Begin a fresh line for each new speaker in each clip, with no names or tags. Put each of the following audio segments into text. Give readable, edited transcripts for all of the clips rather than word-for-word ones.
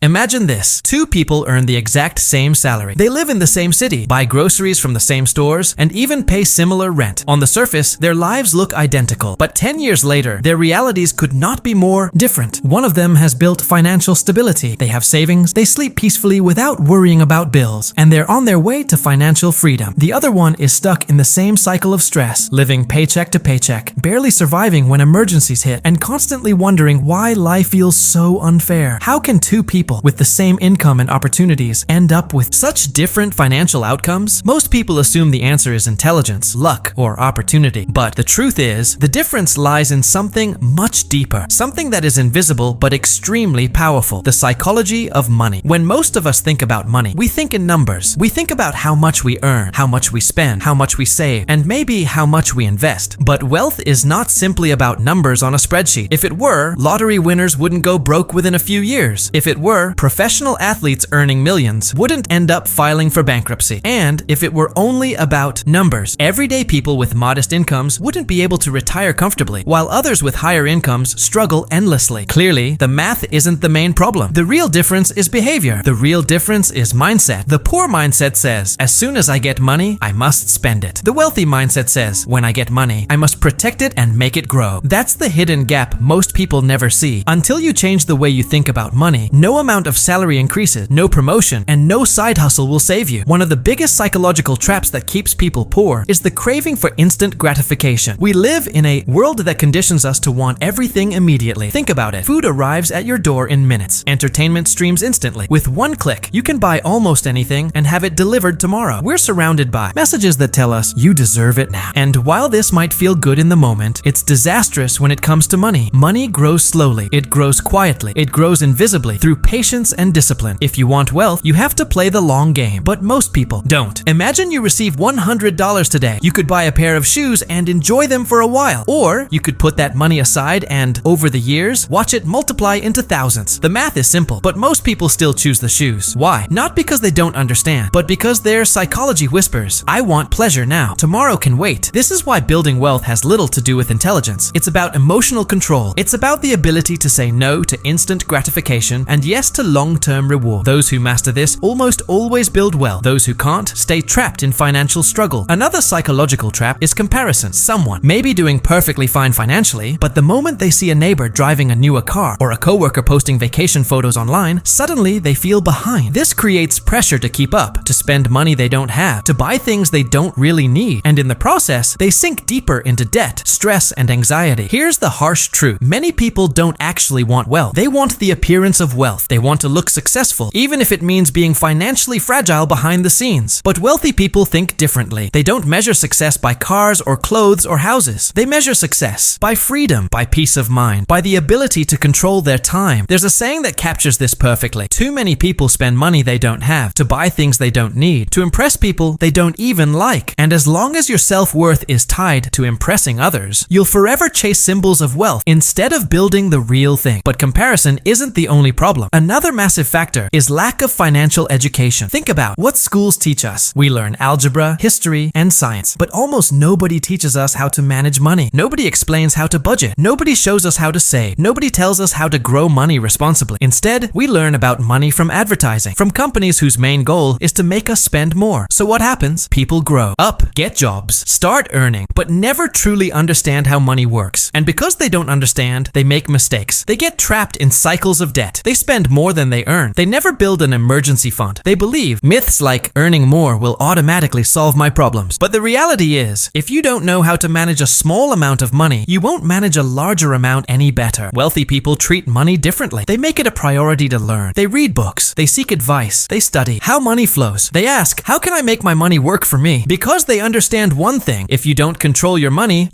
Imagine this. Two people earn the exact same salary. They live in the same city, buy groceries from the same stores, and even pay similar rent. On the surface, their lives look identical, but 10 years later, their realities could not be more different. One of them has built financial stability. They have savings, they sleep peacefully without worrying about bills, and they're on their way to financial freedom. The other one is stuck in the same cycle of stress, living paycheck to paycheck, barely surviving when emergencies hit, and constantly wondering why life feels so unfair. How can two people with the same income and opportunities end up with such different financial outcomes? Most people assume the answer is intelligence, luck, or opportunity. But the truth is, the difference lies in something much deeper, something that is invisible but extremely powerful: the psychology of money. When most of us think about money, we think in numbers. We think about how much we earn, how much we spend, how much we save, and maybe how much we invest. But wealth is not simply about numbers on a spreadsheet. If it were, lottery winners wouldn't go broke within a few years. If it were, professional athletes earning millions wouldn't end up filing for bankruptcy. And if it were only about numbers, everyday people with modest incomes wouldn't be able to retire comfortably, while others with higher incomes struggle endlessly. Clearly, the math isn't the main problem. The real difference is behavior. The real difference is mindset. The poor mindset says, as soon as I get money, I must spend it. The wealthy mindset says, when I get money, I must protect it and make it grow. That's the hidden gap most people never see. Until you change the way you think about money, no amount of salary increases, no promotion, and no side hustle will save you. One of the biggest psychological traps that keeps people poor is the craving for instant gratification. We live in a world that conditions us to want everything immediately. Think about it. Food arrives at your door in minutes. Entertainment streams instantly. With one click, you can buy almost anything and have it delivered tomorrow. We're surrounded by messages that tell us you deserve it now. And while this might feel good in the moment, it's disastrous when it comes to money. Money grows slowly. It grows quietly. It grows invisibly through patience and discipline. If you want wealth, you have to play the long game. But most people don't. Imagine you receive $100 today. You could buy a pair of shoes and enjoy them for a while. Or you could put that money aside and, over the years, watch it multiply into thousands. The math is simple, but most people still choose the shoes. Why? Not because they don't understand, but because their psychology whispers, I want pleasure now. Tomorrow can wait. This is why building wealth has little to do with intelligence. It's about emotional control. It's about the ability to say no to instant gratification and yes to long-term reward. Those who master this almost always build wealth. Those who can't stay trapped in financial struggle. Another psychological trap is comparison. Someone may be doing perfectly fine financially, but the moment they see a neighbor driving a newer car or a coworker posting vacation photos online, suddenly they feel behind. This creates pressure to keep up, to spend money they don't have, to buy things they don't really need, and in the process, they sink deeper into debt, stress, and anxiety. Here's the harsh truth. Many people don't actually want wealth. They want the appearance of wealth. They want to look successful, even if it means being financially fragile behind the scenes. But wealthy people think differently. They don't measure success by cars or clothes or houses. They measure success by freedom, by peace of mind, by the ability to control their time. There's a saying that captures this perfectly. Too many people spend money they don't have, to buy things they don't need, to impress people they don't even like. And as long as your self-worth is tied to impressing others, you'll forever chase symbols of wealth instead of building the real thing. But comparison isn't the only problem. Another massive factor is lack of financial education. Think about what schools teach us. We learn algebra, history, and science, but almost nobody teaches us how to manage money. Nobody explains how to budget. Nobody shows us how to save. Nobody tells us how to grow money responsibly. Instead, we learn about money from advertising, from companies whose main goal is to make us spend more. So what happens? People grow up, get jobs, start earning, but never truly understand how money works. And because they don't understand, they make mistakes. They get trapped in cycles of debt. They spend more than they earn. They never build an emergency fund. They believe myths like earning more will automatically solve my problems. But the reality is, if you don't know how to manage a small amount of money, you won't manage a larger amount any better. Wealthy people treat money differently. They make it a priority to learn. They read books. They seek advice. They study how money flows. They ask, how can I make my money work for me? Because they understand one thing: if you don't control your money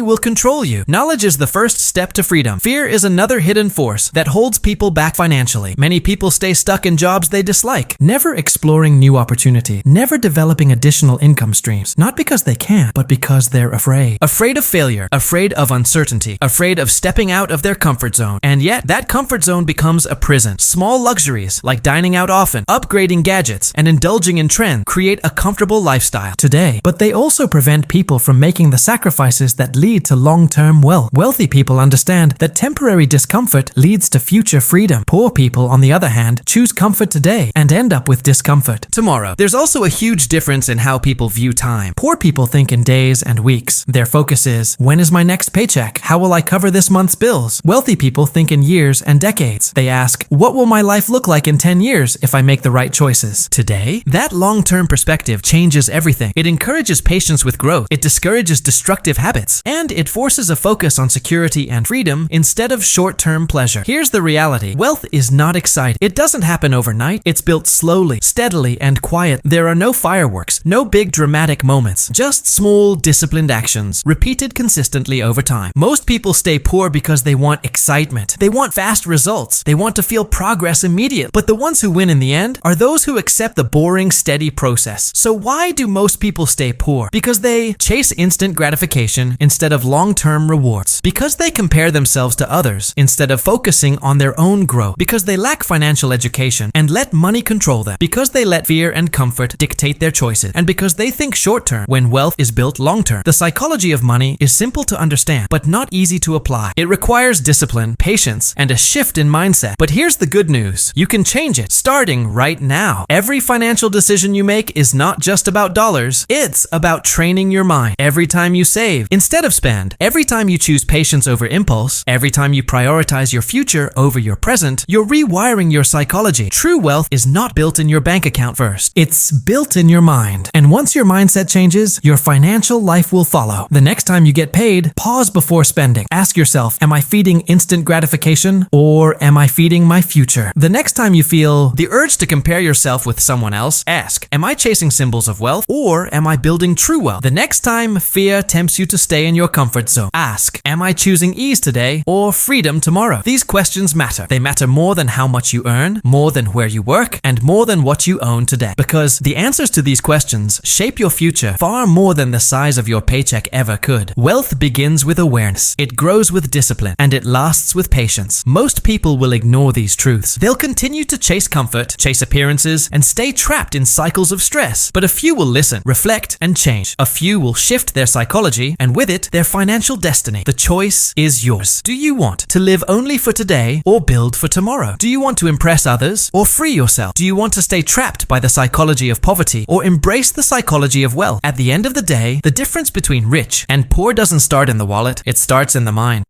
will control you. Knowledge is the first step to freedom. Fear is another hidden force that holds people back financially. Many people stay stuck in jobs they dislike, never exploring new opportunity, never developing additional income streams, not because they can't, but because they're afraid. Afraid of failure, afraid of uncertainty, afraid of stepping out of their comfort zone. And yet, that comfort zone becomes a prison. Small luxuries, like dining out often, upgrading gadgets, and indulging in trends, create a comfortable lifestyle today. But they also prevent people from making the sacrifices that lead to long-term wealth. Wealthy people understand that temporary discomfort leads to future freedom. Poor people people, on the other hand, choose comfort today and end up with discomfort tomorrow. There's also a huge difference in how people view time. Poor people think in days and weeks. Their focus is, when is my next paycheck? How will I cover this month's bills? Wealthy people think in years and decades. They ask, what will my life look like in 10 years if I make the right choices today? That long-term perspective changes everything. It encourages patience with growth. It discourages destructive habits. And it forces a focus on security and freedom instead of short-term pleasure. Here's the reality. Wealth is not exciting. It doesn't happen overnight. It's built slowly, steadily, and quiet. There are no fireworks, no big dramatic moments, just small, disciplined actions, repeated consistently over time. Most people stay poor because they want excitement. They want fast results. They want to feel progress immediately. But the ones who win in the end are those who accept the boring, steady process. So why do most people stay poor? Because they chase instant gratification instead of long-term rewards. Because they compare themselves to others instead of focusing on their own growth. Because they lack financial education and let money control them. Because they let fear and comfort dictate their choices. And because they think short-term when wealth is built long-term. The psychology of money is simple to understand, but not easy to apply. It requires discipline, patience, and a shift in mindset. But here's the good news. You can change it, starting right now. Every financial decision you make is not just about dollars. It's about training your mind. Every time you save instead of spend, every time you choose patience over impulse, every time you prioritize your future over your present, you're rewiring your psychology. True wealth is not built in your bank account first. It's built in your mind. And once your mindset changes, your financial life will follow. The next time you get paid, pause before spending. Ask yourself, am I feeding instant gratification or am I feeding my future? The next time you feel the urge to compare yourself with someone else, ask, am I chasing symbols of wealth or am I building true wealth? The next time fear tempts you to stay in your comfort zone, ask, am I choosing ease today or freedom tomorrow? These questions matter. They matter more than how much you earn, more than where you work, and more than what you own today. Because the answers to these questions shape your future far more than the size of your paycheck ever could. Wealth begins with awareness. It grows with discipline, and it lasts with patience. Most people will ignore these truths. They'll continue to chase comfort, chase appearances, and stay trapped in cycles of stress. But a few will listen, reflect, and change. A few will shift their psychology, and with it, their financial destiny. The choice is yours. Do you want to live only for today or build for tomorrow? Do you want to impress others or free yourself? Do you want to stay trapped by the psychology of poverty or embrace the psychology of wealth? At the end of the day, the difference between rich and poor doesn't start in the wallet, it starts in the mind.